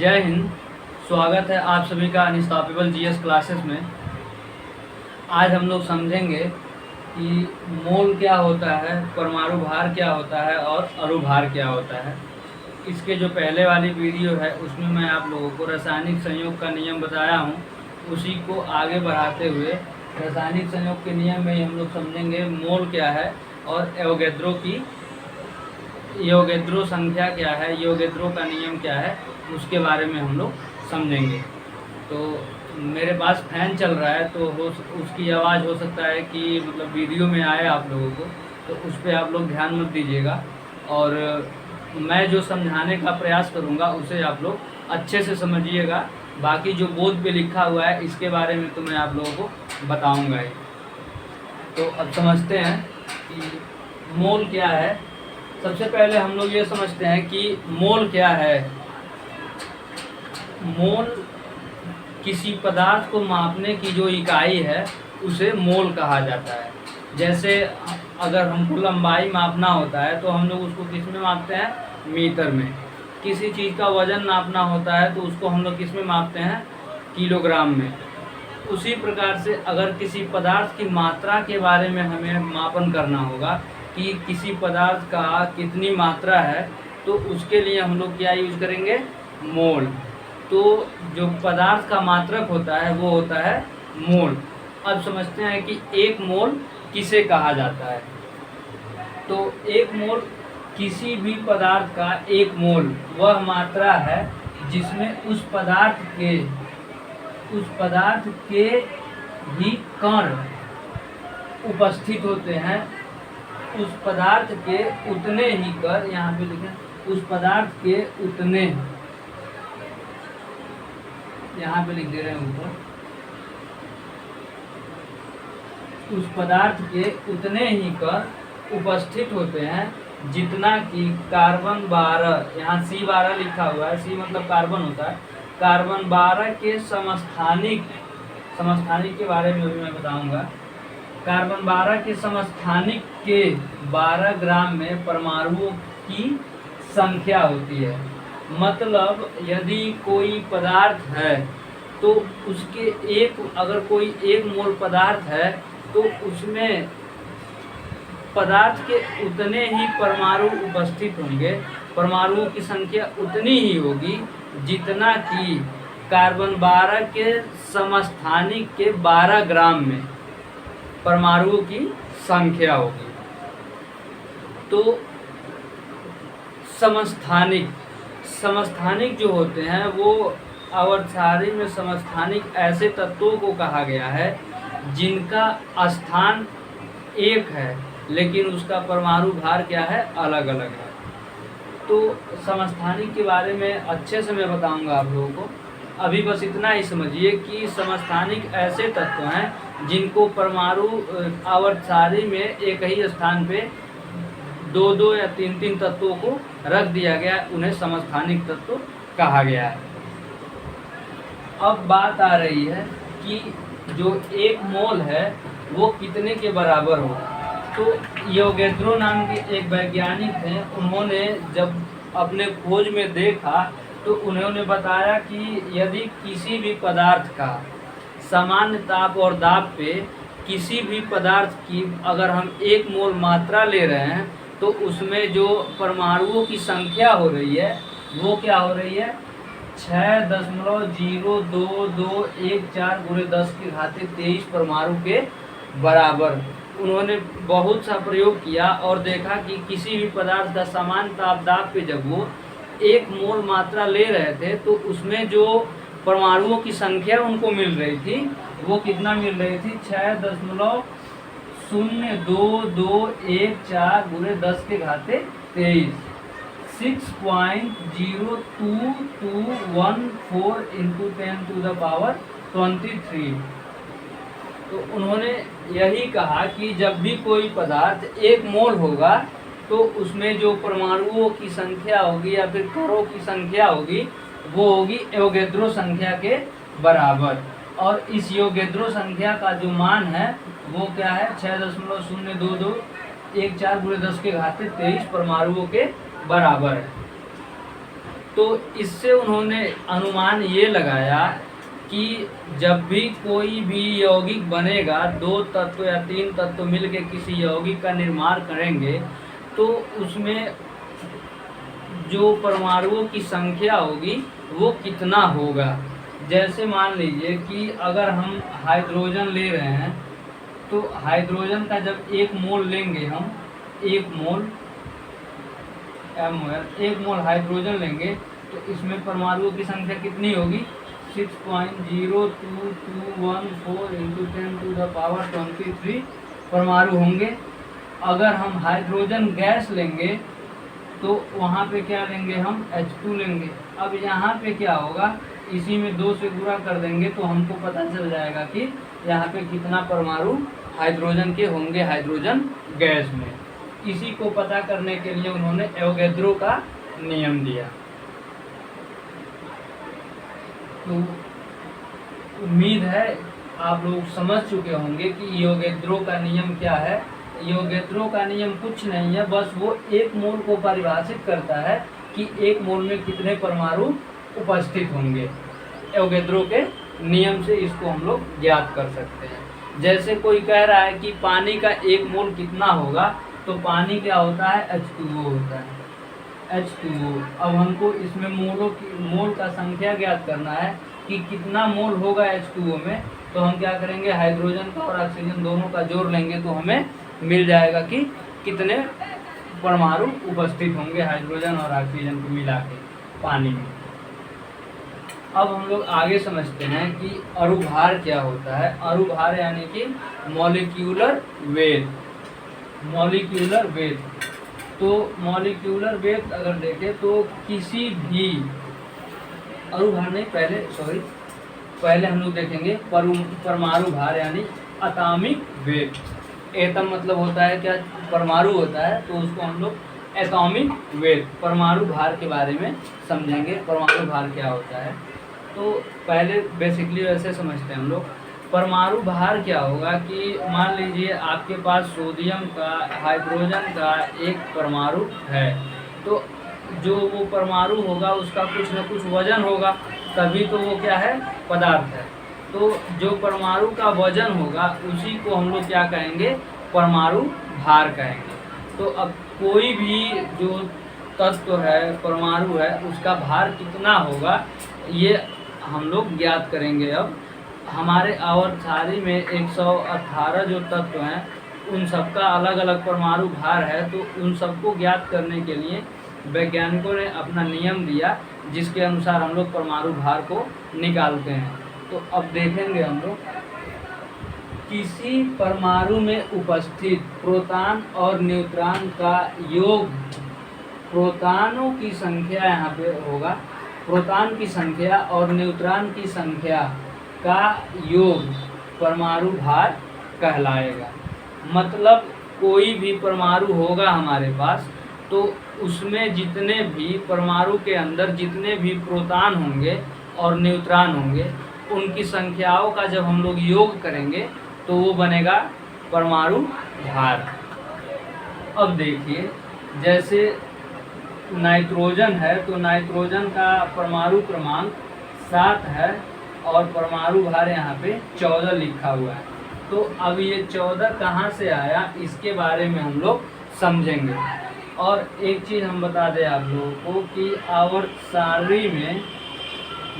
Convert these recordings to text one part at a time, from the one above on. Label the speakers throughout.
Speaker 1: जय हिंद। स्वागत है आप सभी का अनस्टॉपेबल जीएस क्लासेस में। आज हम लोग समझेंगे कि मोल क्या होता है, परमाणु भार क्या होता है और अणुभार क्या होता है। इसके जो पहले वाली वीडियो है उसमें मैं आप लोगों को रासायनिक संयोग का नियम बताया हूँ, उसी को आगे बढ़ाते हुए रासायनिक संयोग के नियम में हम लोग समझेंगे मोल क्या है और एवोगैड्रो संख्या क्या है, एवोगैड्रो का नियम क्या है, उसके बारे में हम लोग समझेंगे। तो मेरे पास फैन चल रहा है तो उसकी आवाज़ हो सकता है कि मतलब वीडियो में आए आप लोगों को, तो उस पर आप लोग ध्यान मत दीजिएगा। और मैं जो समझाने का प्रयास करूँगा उसे आप लोग अच्छे से समझिएगा। बाकी जो बोर्ड पे लिखा हुआ है इसके बारे में तो मैं आप लोगों को बताऊँगा ही। तो अब समझते हैं कि मोल क्या है। सबसे पहले हम लोग ये समझते हैं कि मोल क्या है। मोल किसी पदार्थ को मापने की जो इकाई है उसे मोल कहा जाता है। जैसे अगर हमको लंबाई मापना होता है तो हम लोग उसको किस में मापते हैं? मीटर में। किसी चीज़ का वज़न नापना होता है तो उसको हम लोग किस में मापते हैं? किलोग्राम में। उसी प्रकार से अगर किसी पदार्थ की मात्रा के बारे में हमें मापन करना होगा कि किसी पदार्थ का कितनी मात्रा है, तो उसके लिए हम लोग क्या यूज करेंगे? मोल। तो जो पदार्थ का मात्रक होता है वो होता है मोल। अब समझते हैं कि एक मोल किसे कहा जाता है। तो एक मोल किसी भी पदार्थ का एक मोल वह मात्रा है जिसमें उस पदार्थ के ही कण उपस्थित होते हैं। उस पदार्थ के उतने ही कण, यहाँ पे लिखें, उस पदार्थ के उतने, यहाँ पे लिख दे रहे हैं ऊपर, उस पदार्थ के उतने ही कण उपस्थित होते हैं जितना कि कार्बन 12, यहाँ C12 लिखा हुआ है, C मतलब कार्बन होता है, कार्बन 12 के समस्थानिक के बारे में भी मैं बताऊंगा। कार्बन 12 के समस्थानिक के 12 ग्राम में परमाणुओं की संख्या होती है। मतलब यदि कोई पदार्थ है तो उसके अगर कोई एक मोल पदार्थ है तो उसमें पदार्थ के उतने ही परमाणु उपस्थित होंगे, परमाणुओं की संख्या उतनी ही होगी जितना कि कार्बन 12 के समस्थानिक के 12 ग्राम में परमाणुओं की संख्या होगी। तो समस्थानिक जो होते हैं वो आवर्तसारी में समस्थानिक ऐसे तत्वों को कहा गया है जिनका स्थान एक है लेकिन उसका परमाणु भार क्या है? अलग अलग है। तो समस्थानिक के बारे में अच्छे से मैं बताऊंगा आप लोगों को। अभी बस इतना ही समझिए कि समस्थानिक ऐसे तत्व हैं जिनको परमाणु आवर्तसारी में एक ही स्थान पे दो या तीन तत्वों को रख दिया गया, उन्हें समस्थानिक तत्व कहा गया है। अब बात आ रही है कि जो एक मोल है वो कितने के बराबर होगा। तो एवोगैड्रो नाम के एक वैज्ञानिक थे, उन्होंने जब अपने खोज में देखा तो उन्होंने बताया कि यदि किसी भी पदार्थ का सामान्य ताप और दाब पे किसी भी पदार्थ की अगर हम एक मोल मात्रा ले रहे हैं तो उसमें जो परमाणुओं की संख्या हो रही है वो क्या हो रही है? 6.02214 गुणे 10 की घाते 23 परमाणु के बराबर। उन्होंने बहुत सा प्रयोग किया और देखा कि किसी भी पदार्थ का समान ताप दाब पे जब वो एक मोल मात्रा ले रहे थे तो उसमें जो परमाणुओं की संख्या उनको मिल रही थी वो कितना मिल रही थी? 6.02214 गुणे 10 के घाते 23, 6.02214 इंटू 10⁻23। तो उन्होंने यही कहा कि जब भी कोई पदार्थ एक मोल होगा तो उसमें जो परमाणुओं की संख्या होगी या फिर कणों की संख्या होगी वो होगी एवोगैड्रो संख्या के बराबर। और इस एवोगैड्रो संख्या का जो मान है वो क्या है? 6.02214 गुणे 10 के घाते 23 परमाणुओं के बराबर है। तो इससे उन्होंने अनुमान ये लगाया कि जब भी कोई भी यौगिक बनेगा, 2 तत्व या 3 तत्व मिलकर किसी यौगिक का निर्माण करेंगे, तो उसमें जो परमाणुओं की संख्या होगी वो कितना होगा। जैसे मान लीजिए कि अगर हम हाइड्रोजन ले रहे हैं, तो हाइड्रोजन का जब 1 मोल लेंगे हम, 1 मोल MOL 1 मोल हाइड्रोजन लेंगे, तो इसमें परमाणुओं की संख्या कितनी होगी, 6.02214 × 10⁻23 परमाणु होंगे। अगर हम हाइड्रोजन गैस लेंगे तो वहाँ पे क्या लेंगे, हम H2 लेंगे। अब यहाँ पे क्या होगा, इसी में 2 से गुणा कर देंगे तो हमको पता चल जाएगा कि यहाँ पे कितना परमाणु हाइड्रोजन के होंगे हाइड्रोजन गैस में। इसी को पता करने के लिए उन्होंने एवोगैड्रो का नियम दिया। तो उम्मीद है आप लोग समझ चुके होंगे कि एवोगैड्रो का नियम क्या है। एवोगैड्रो का नियम कुछ नहीं है, बस वो 1 मोल को परिभाषित करता है कि 1 मोल में कितने परमाणु उपस्थित होंगे। एवोगैड्रो के नियम से इसको हम लोग ज्ञात कर सकते हैं। जैसे कोई कह रहा है कि पानी का 1 मोल कितना होगा, तो पानी क्या होता है, H2O होता है, H2O। अब हमको इसमें मोल का संख्या ज्ञात करना है कि कितना मोल होगा H2O में। तो हम क्या करेंगे, हाइड्रोजन का और ऑक्सीजन दोनों का जोड़ लेंगे तो हमें मिल जाएगा कि कितने परमाणु उपस्थित होंगे हाइड्रोजन और ऑक्सीजन को मिला के पानी में। अब हम लोग आगे समझते हैं कि अणुभार क्या होता है। अणुभार यानी कि मॉलिक्यूलर वेट। मॉलिक्यूलर वेट, तो मॉलिक्यूलर वेट अगर देखें तो किसी भी अणुभार नहीं, पहले हम लोग देखेंगे परमाणु भार यानी एटॉमिक वेट। एटम मतलब होता है क्या, परमाणु होता है, तो उसको हम लोग एटॉमिक वेट परमाणु भार के बारे में समझेंगे। परमाणु भार क्या होता है, तो पहले बेसिकली वैसे समझते हैं हम लोग। परमाणु भार क्या होगा कि मान लीजिए आपके पास सोडियम का, हाइड्रोजन का एक परमाणु है, तो जो वो परमाणु होगा उसका कुछ न कुछ वजन होगा, तभी तो वो क्या है, पदार्थ है। तो जो परमाणु का वजन होगा उसी को हम लोग क्या कहेंगे, परमाणु भार कहेंगे। तो अब कोई भी जो तत्व है, परमाणु है, उसका भार कितना होगा ये हम लोग ज्ञात करेंगे। अब हमारे आवर्त सारणी में 118 जो तत्व हैं उन सबका अलग अलग परमाणु भार है, तो उन सबको ज्ञात करने के लिए वैज्ञानिकों ने अपना नियम दिया, जिसके अनुसार हम लोग परमाणु भार को निकालते हैं। तो अब देखेंगे हम लोग, किसी परमाणु में उपस्थित प्रोटॉन और न्यूट्रॉन का योग, प्रोटॉनों की संख्या यहाँ पे होगा, प्रोटॉन की संख्या और न्यूट्रॉन की संख्या का योग परमाणु भार कहलाएगा। मतलब कोई भी परमाणु होगा हमारे पास, तो उसमें जितने भी परमाणु के अंदर जितने भी प्रोटॉन होंगे और न्यूट्रॉन होंगे, उनकी संख्याओं का जब हम लोग योग करेंगे तो वो बनेगा परमाणु भार। अब देखिए, जैसे नाइट्रोजन है, तो नाइट्रोजन का परमाणु क्रमांक 7 है और परमाणु भार यहाँ पे 14 लिखा हुआ है। तो अब ये 14 कहाँ से आया, इसके बारे में हम लोग समझेंगे। और एक चीज़ हम बता दें आप लोगों को कि आवर्त सारणी में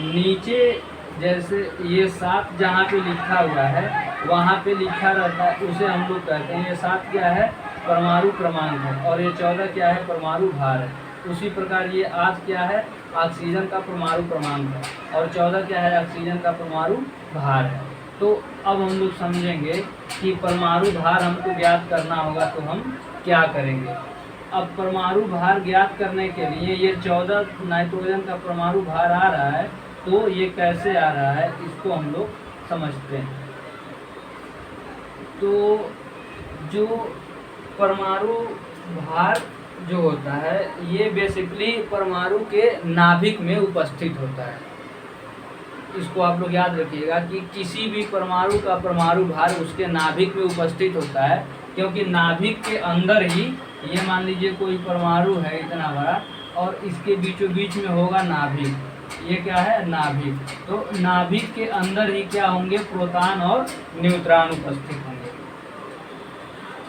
Speaker 1: नीचे जैसे ये 7 जहाँ पे लिखा हुआ है वहाँ पे लिखा रहता है, उसे हम लोग कहते हैं, ये 7 क्या है, परमाणु क्रमांक है, और ये 14 क्या है, परमाणु भार है। उसी प्रकार ये 8 क्या है, ऑक्सीजन का परमाणु क्रमांक है, और 14 क्या है, ऑक्सीजन का परमाणु भार है। तो अब हम लोग समझेंगे कि परमाणु भार हमको ज्ञात करना होगा तो हम क्या करेंगे। अब परमाणु भार ज्ञात करने के लिए ये 14 नाइट्रोजन का परमाणु भार आ रहा है, तो ये कैसे आ रहा है इसको हम लोग समझते हैं। तो जो परमाणु भार जो होता है ये बेसिकली परमाणु के नाभिक में उपस्थित होता है। इसको आप लोग याद रखिएगा कि किसी भी परमाणु का परमाणु भार उसके नाभिक में उपस्थित होता है, क्योंकि नाभिक के अंदर ही, ये मान लीजिए कोई परमाणु है इतना बड़ा, और इसके बीचों बीच में होगा नाभिक। ये क्या है? नाभिक। तो नाभिक के अंदर ही क्या होंगे? प्रोटॉन और न्यूट्रॉन उपस्थित होंगे।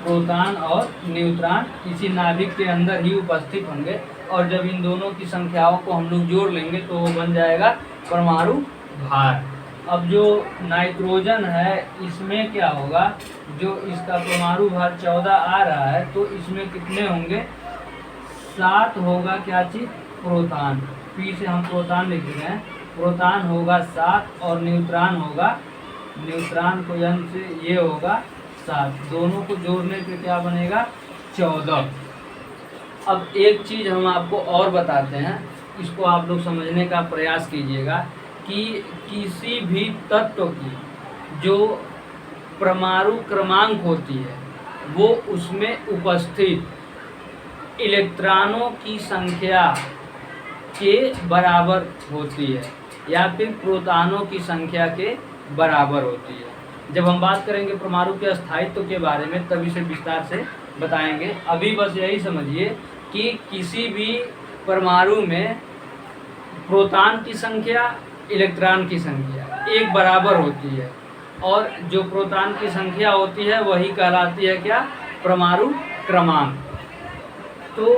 Speaker 1: प्रोटॉन और न्यूट्रॉन इसी नाभिक के अंदर ही उपस्थित होंगे, और जब इन दोनों की संख्याओं को हम लोग जोड़ लेंगे तो वो बन जाएगा परमाणु भार। अब जो नाइट्रोजन है इसमें क्या होगा? जो इसका परमाणु भार 14 आ रहा है, तो इसमें कितने होंगे? 7 होगा। क्या चीज? प्रोटॉन। पी से हम प्रोटॉन लिख रहे हैं। प्रोटॉन होगा 7 और न्यूट्रॉन होगा, न्यूट्रॉन को n से ये होगा 7। दोनों को जोड़ने पे क्या बनेगा? 14। अब एक चीज हम आपको और बताते हैं, इसको आप लोग समझने का प्रयास कीजिएगा कि किसी भी तत्व की जो परमाणु क्रमांक होती है वो उसमें उपस्थित इलेक्ट्रॉनों की संख्या के बराबर होती है या फिर प्रोटॉनों की संख्या के बराबर होती है। जब हम बात करेंगे परमाणु के स्थायित्व के बारे में तब इसे विस्तार से बताएंगे। अभी बस यही समझिए कि किसी भी परमाणु में प्रोटॉन की संख्या इलेक्ट्रॉन की संख्या एक बराबर होती है, और जो प्रोटॉन की संख्या होती है वही कहलाती है क्या? परमाणु क्रमांक। तो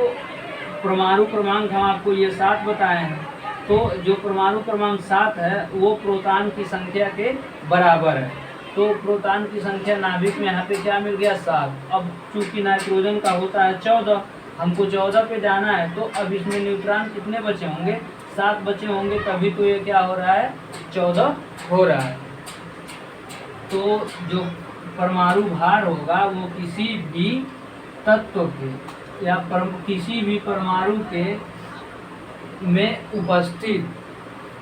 Speaker 1: परमाणु क्रमांक हम आपको ये 7 बताए हैं। तो जो परमाणु क्रमांक 7 है वो प्रोटॉन की संख्या के बराबर है। तो प्रोटॉन की संख्या नाभिक में यहाँ पे क्या मिल गया? 7। अब चूंकि नाइट्रोजन का होता है 14, हमको 14 पे जाना है, तो अब इसमें न्यूट्रॉन कितने बचे होंगे? 7 बचे होंगे, तभी तो ये क्या हो रहा है? 14 हो रहा है। तो जो परमाणु भार होगा वो किसी भी तत्व के या किसी भी परमाणु के में उपस्थित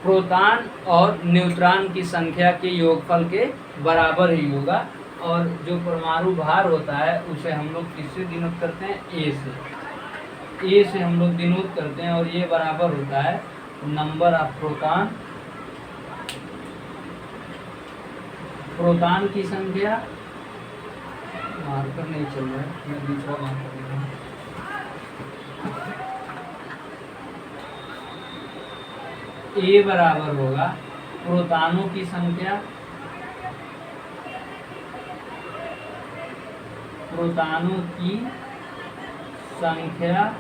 Speaker 1: प्रोटॉन और न्यूट्रॉन की संख्या के योगफल के बराबर ही होगा। और जो परमाणु भार होता है उसे हम लोग किससे डिनोट करते हैं? ए से। ए से हम लोग डिनोट करते हैं, और ये बराबर होता है नंबर ऑफ प्रोटॉन, प्रोटॉन की संख्या। मार्कर नहीं चल रहा है, मैं दूसरा मार्कर ले रहा हूं। ए बराबर होगा प्रोटॉनों की संख्या, प्रोटॉनों की संख्या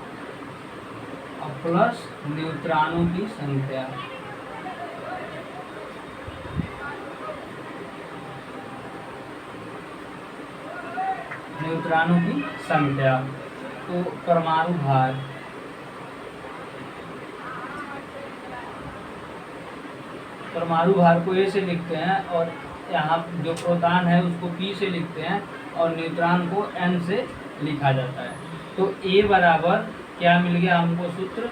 Speaker 1: प्लस न्यूट्रॉनों की संख्या। न्यूट्रॉनों की संख्या। तो परमाणु भार को ए से लिखते हैं, और यहाँ जो प्रोटॉन है उसको पी से लिखते हैं, और न्यूट्रॉन को एन से लिखा जाता है। तो ए बराबर क्या मिल गया हमको? सूत्र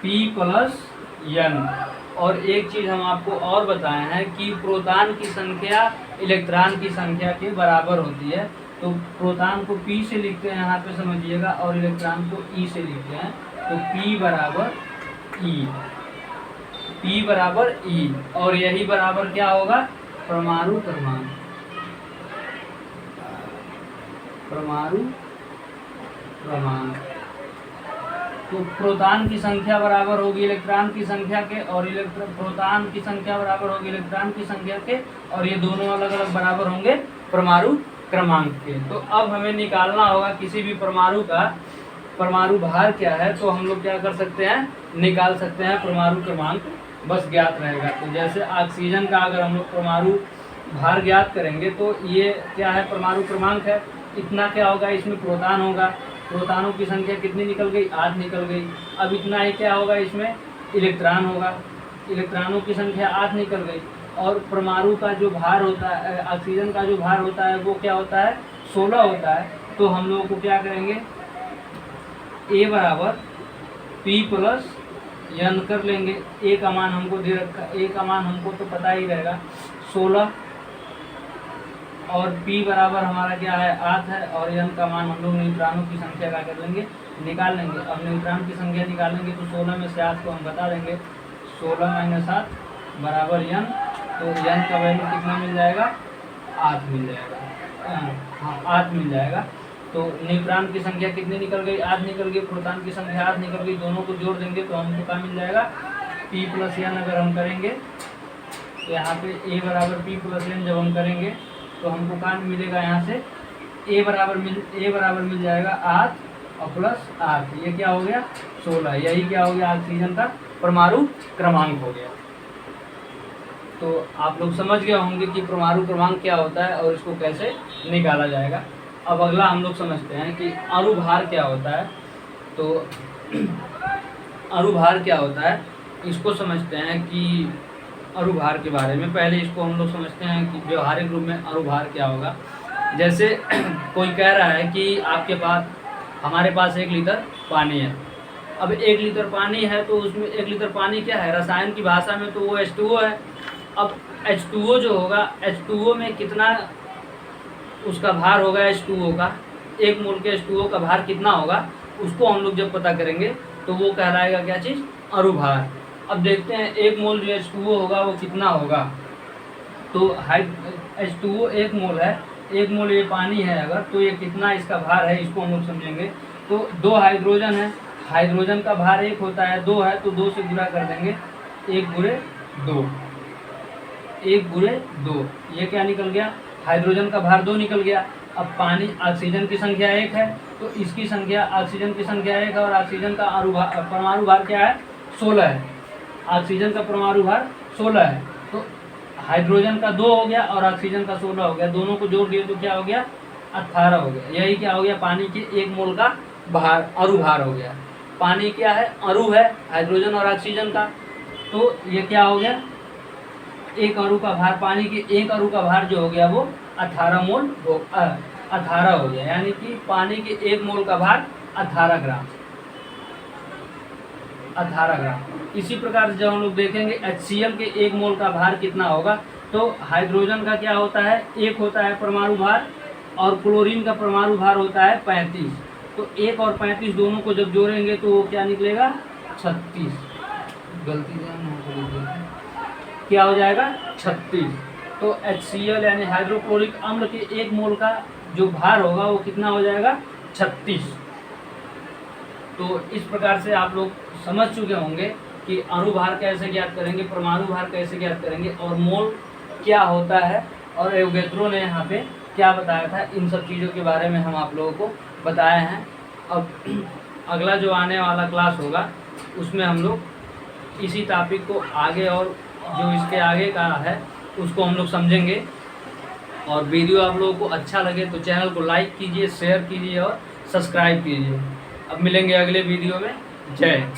Speaker 1: P प्लस n। और एक चीज़ हम आपको और बताए हैं कि प्रोटॉन की संख्या इलेक्ट्रॉन की संख्या के बराबर होती है। तो प्रोटॉन को P से लिखते हैं यहाँ पे समझिएगा, और इलेक्ट्रॉन को E से लिखते हैं। तो P बराबर E, P बराबर E, और यही बराबर क्या होगा? परमाणु क्रमांक। परमाणु क्रमांक। तो प्रोटॉन की संख्या बराबर होगी इलेक्ट्रॉन की संख्या के, और प्रोटॉन की संख्या बराबर होगी इलेक्ट्रॉन की संख्या के, और ये दोनों अलग अलग बराबर होंगे परमाणु क्रमांक के। तो अब हमें निकालना होगा किसी भी परमाणु का परमाणु भार क्या है। तो हम लोग क्या कर सकते हैं? निकाल सकते हैं परमाणु क्रमांक, बस ज्ञात रहेगा। तो जैसे ऑक्सीजन का अगर हम लोग परमाणु भार ज्ञात करेंगे तो ये क्या है? परमाणु क्रमांक है। इतना क्या होगा? इसमें प्रोटॉन होगा, प्रोटॉनों की संख्या कितनी निकल गई? 8 निकल गई। अब इतना ही क्या होगा? इसमें इलेक्ट्रॉन होगा, इलेक्ट्रॉनों की संख्या 8 निकल गई। और परमाणु का जो भार होता है, ऑक्सीजन का जो भार होता है वो क्या होता है? 16 होता है। तो हम लोगों को क्या करेंगे? ए बराबर P प्लस n कर लेंगे। ए का मान हमको दे रखा, ए का मान हमको तो पता ही रहेगा 16, और P बराबर हमारा क्या है? 8 है, और n का मान हम लोग न्यूट्रॉनों की संख्या का कर लेंगे, निकाल लेंगे। अब न्यूट्रॉन की संख्या निकालेंगे तो 16 में से 8 को हम बता देंगे। 16 माइनस 8 बराबर n। तो n का वैल्यू कितना मिल जाएगा? 8 मिल जाएगा। हाँ, 8 मिल जाएगा। तो न्यूट्रॉन की संख्या कितनी निकल गई, 8 निकल गई, प्रोटॉन की संख्या 8 निकल गई। दोनों को जोड़ देंगे तो हमको क्या मिल जाएगा, P + n अगर हम करेंगे तो यहाँ पे A = P + n जब हम करेंगे तो हमको क्या मिलेगा, यहाँ से A बराबर मिल जाएगा 8 और +8, ये क्या हो गया 16। यही क्या हो गया, ऑक्सीजन का परमाणु क्रमांक हो गया। तो आप लोग समझ गए होंगे कि परमाणु क्रमांक क्या होता है और इसको कैसे निकाला जाएगा। अब अगला हम लोग समझते हैं कि अणुभार क्या होता है। तो अणुभार क्या होता है, इसको समझते हैं कि अणुभार के बारे में पहले इसको हम लोग समझते हैं कि व्यवहारिक रूप में अणुभार क्या होगा। जैसे कोई कह रहा है कि आपके पास, हमारे पास 1 लीटर पानी है। अब 1 लीटर पानी है तो उसमें 1 लीटर पानी क्या है, रसायन की भाषा में तो वो H2O है। अब H2O जो होगा, H2O में कितना उसका भार होगा, H2O का 1 मोल के H2O का भार कितना होगा, उसको हम लोग जब पता करेंगे तो वो कहलाएगा क्या चीज़, अणुभार। अब देखते हैं 1 मोल जो H2O होगा वो कितना होगा। तो H2O 1 मोल है, 1 मोल ये पानी है अगर, तो ये कितना इसका भार है इसको हम लोग समझेंगे। तो 2 हाइड्रोजन है, हाइड्रोजन का भार 1 होता है, 2 है तो 2 से गुणा कर देंगे, 1 × 2, 1 × 2, ये क्या निकल गया, हाइड्रोजन का भार 2 निकल गया। अब पानी, ऑक्सीजन की संख्या 1 है तो इसकी संख्या, ऑक्सीजन की संख्या 1 है और ऑक्सीजन का परमाणु भार क्या है, 16 है। ऑक्सीजन का परमाणु भार 16 है, तो हाइड्रोजन का 2 हो गया और ऑक्सीजन का 16 हो गया, दोनों को जोड़ दिए तो क्या हो गया, 18 हो गया। यही क्या हो गया, पानी के 1 मोल का भार, अणुभार हो गया। पानी क्या है, अणु है, हाइड्रोजन और ऑक्सीजन का, तो ये क्या हो गया, 1 अणु का भार, पानी के 1 अणु का भार जो हो गया वो 18 मोल 18 हो गया, यानी कि पानी के 1 मोल का भार 18 ग्राम। इसी प्रकार से जब हम लोग देखेंगे HCl के 1 मोल का भार कितना होगा, तो हाइड्रोजन का क्या होता है, 1 होता है परमाणु भार, और क्लोरीन का परमाणु भार होता है 35। तो 1 और 35 दोनों को जब जोड़ेंगे तो वो क्या निकलेगा, 36। गलती से क्या हो जाएगा, 36। तो HCl यानी हाइड्रोक्लोरिक अम्ल के 1 मोल का जो भार होगा वो कितना हो जाएगा, 36। तो इस प्रकार से आप लोग समझ चुके होंगे कि अणुभार कैसे ज्ञात करेंगे, परमाणु भार कैसे ज्ञात करेंगे, और मोल क्या होता है, और एवोगैड्रो ने यहाँ पे क्या बताया था, इन सब चीज़ों के बारे में हम आप लोगों को बताए हैं। अब अगला जो आने वाला क्लास होगा उसमें हम लोग इसी टॉपिक को आगे, और जो इसके आगे का है उसको हम लोग समझेंगे। और वीडियो आप लोगों को अच्छा लगे तो चैनल को लाइक कीजिए, शेयर कीजिए और सब्सक्राइब कीजिए। अब मिलेंगे अगले वीडियो में। जय हिंद।